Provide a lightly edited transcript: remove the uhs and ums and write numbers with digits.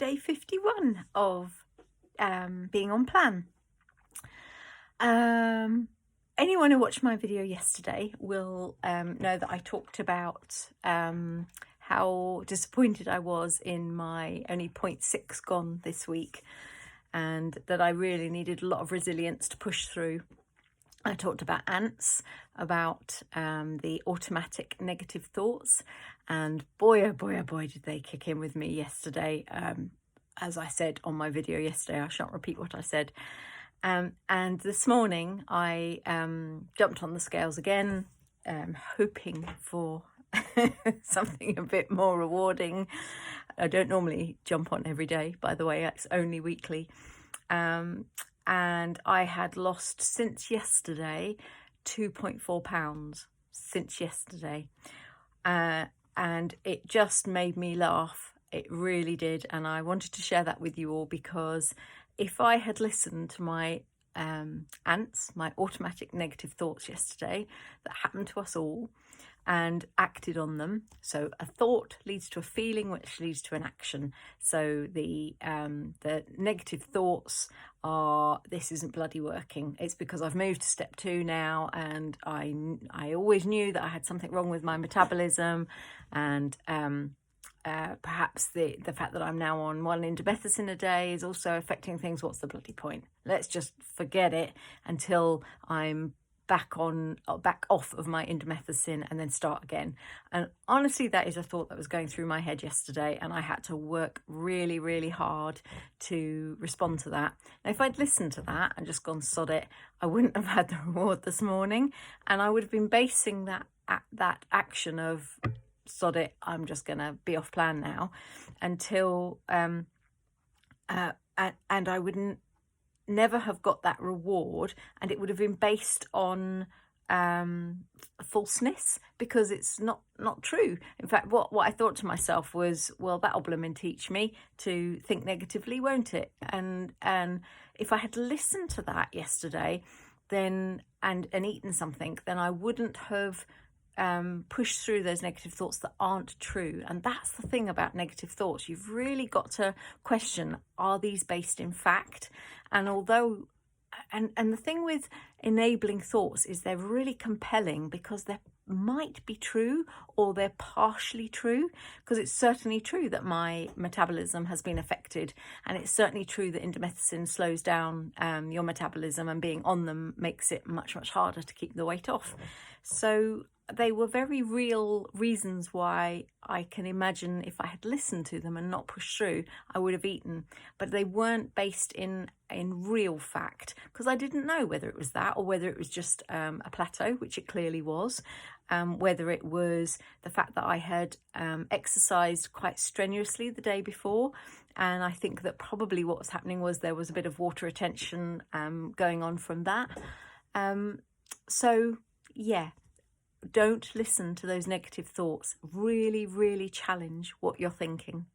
day 51 of being on plan. Anyone who watched my video yesterday will know that I talked about how disappointed I was in my only 0.6 gone this week, and that I really needed a lot of resilience to push through. I talked about ants, about the automatic negative thoughts, and boy, oh boy, oh boy, did they kick in with me yesterday. As I said on my video yesterday, I shan't repeat what I said. And this morning I jumped on the scales again, hoping for something a bit more rewarding. I don't normally jump on every day, by the way, it's only weekly. And I had lost since yesterday 2.4 pounds since yesterday. And it just made me laugh. It really did. And I wanted to share that with you all, because if I had listened to my ants, my automatic negative thoughts yesterday that happened to us all, and acted on them. So a thought leads to a feeling, which leads to an action. So the negative thoughts are, this isn't bloody working. It's because I've moved to step 2 now, and I always knew that I had something wrong with my metabolism, and perhaps the fact that I'm now on 1 indomethacin a day is also affecting things. What's the bloody point? Let's just forget it until I'm back off of my indomethacin and then start again. And honestly, that is a thought that was going through my head yesterday, and I had to work really, really hard to respond to that. Now, if I'd listened to that and just gone sod it, I wouldn't have had the reward this morning, and I would have been basing that action of sod it, I'm just gonna be off plan now, until and I wouldn't never have got that reward, and it would have been based on falseness, because it's not true. In fact, what I thought to myself was, well, that'll blooming teach me to think negatively, won't it? And if I had listened to that yesterday, then and eaten something, then I wouldn't have push through those negative thoughts that aren't true. And that's the thing about negative thoughts. You've really got to question, are these based in fact? And although and the thing with enabling thoughts is they're really compelling, because they might be true or they're partially true. Because it's certainly true that my metabolism has been affected, and it's certainly true that indomethacin slows down your metabolism, and being on them makes it much harder to keep the weight off. So they were very real reasons why I can imagine if I had listened to them and not pushed through, I would have eaten. But they weren't based in real fact, because I didn't know whether it was that or whether it was just a plateau, which it clearly was. Whether it was the fact that I had exercised quite strenuously the day before. And I think that probably what was happening was there was a bit of water retention going on from that. So, yeah. Don't listen to those negative thoughts. Really, really challenge what you're thinking.